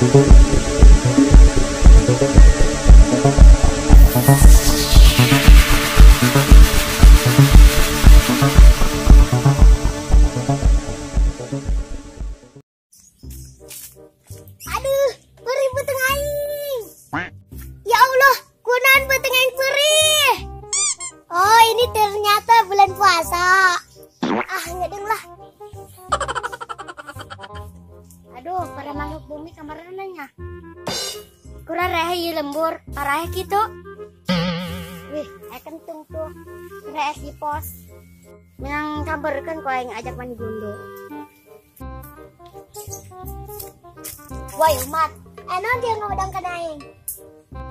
Aduh, perih beteng aing. Ya Allah, kunaon beteng aing perih. Oh, ini ternyata bulan puasa. Ah, ngedeng lah. Aduh, para makhluk bumi kamarna nya. Kurang rehe ieu lembur, parahe kitu. Wih, kentung tuh. Rehe di pos. Yang kabarkeun ku aing ajak main gundo. Woi umat, enak dia ngedang ke aing.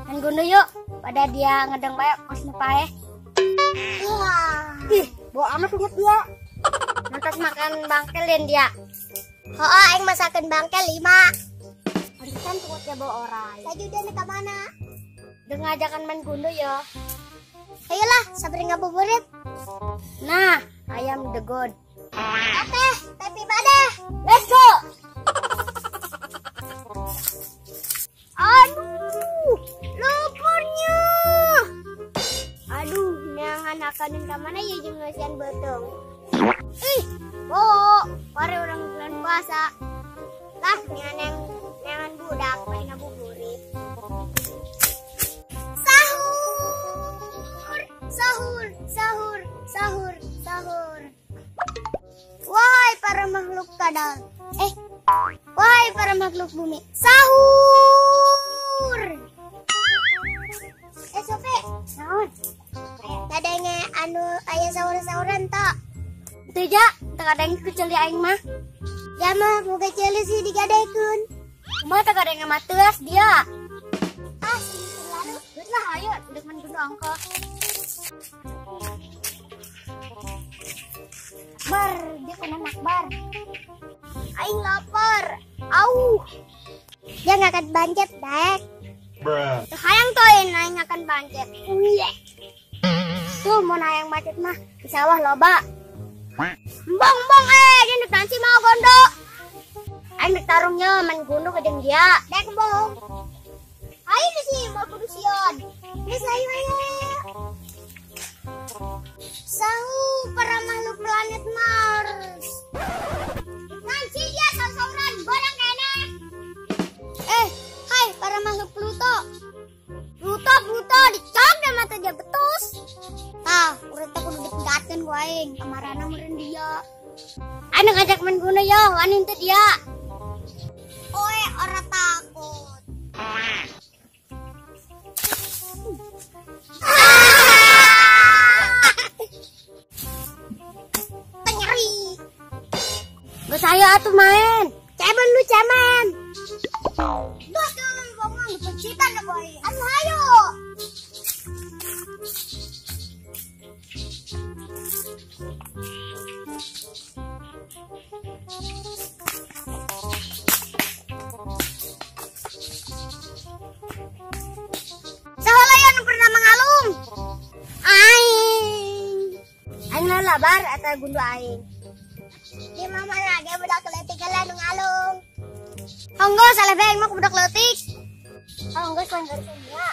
Main gundo yuk, pada dia ngedang bae pos pae. Ih, bawa amat inget dia. Nanti makan bangkelin dia. Oh, aing masakan bangkel 5. Pantesan tukutnya bawa orang. Saya udah nih ke mana? Udah ngajakan main gundo ya. Ayolah, sabri ngabuburit. Nah, ayam the god. Oke, tapi badah. Let's go. Aduh, lumpurnya. Aduh, neangan akanin ke mana ya jeung ngasian beteng. Ih, pare orang bulan puasa. Lah, neangan budak main ngabuburit. Sahur. Wahai para makhluk kadal. Wahai para makhluk bumi. Sahur. Sope. Naon? Ada yang aya sahur-sahuran tak? Itu ja, tak ada yang kecuali aing mah. Ya mah, boga celi sih digadekeun. Kumaha tak ada yang mateus dia. Ah, sih lalu. Geus lah ayo, dek main gundo angka. Akbar, dia kena akbar. Aing lapar. Au. Dia nggak akan bancet, Dek. Hayang toin aing akan bancet. Tuh mau nayang bancet mah di sawah loba. Bong, ini nanti mau gondo. Aing dek tarungnya main gundo ke jeung dia. Dek bong. Ayo sih mau produksian. Geus ayo. Sahur para makhluk planet Mars. Nanti dia sauran barang kene. Hai para makhluk Pluto. Pluto dicok dan mata dia betus. Tah, urang teh kudu dipegatkeun ku aing, kamarana meureun dia. Anu ngajak main gundo ya, wani teh dia. Oe, ora takut. Gak saya atuh main. Cemen lu cemen. Bos jangan ngomong dipencitan ya boy. Anu ayo. Saholayan pernah mengalung. Aing labar atau gundo aing. Di mama lagi budak leutik lah nu ngalung. Honggo salah bae mah budak leutik. Honggo soal dari semua.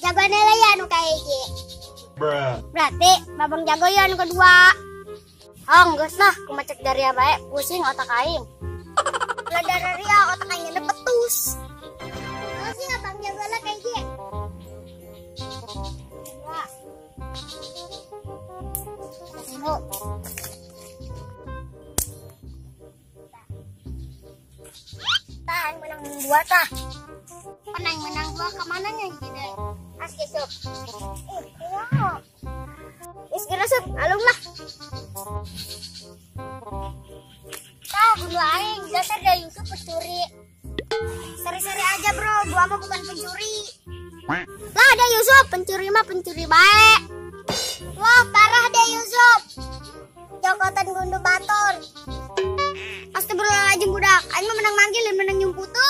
Jagoan lah ya nu kayak iki. Berarti babang jago ya nu kedua. Honggo lah kumacek dari bae pusing otak aing. Lah dari ria otak aing ada petus. Sih abang jago lah kayak gini. Tunggu. Tahan menang 2 tah. Menang 2 kemana nya gitu? Aski sup. Iya. Wis kira sup, alung lah. Tah, bulu aing dasar dari Yusuf pencuri. Seri-seri aja bro, gua mah bukan pencuri. Lah ada Yusuf, pencuri mah pencuri baik. Wah parah deh Yusuf. Jokotan gundu batur. Astagfirullahaladzim budak, aing mah menang manggil dan menang nyumputu.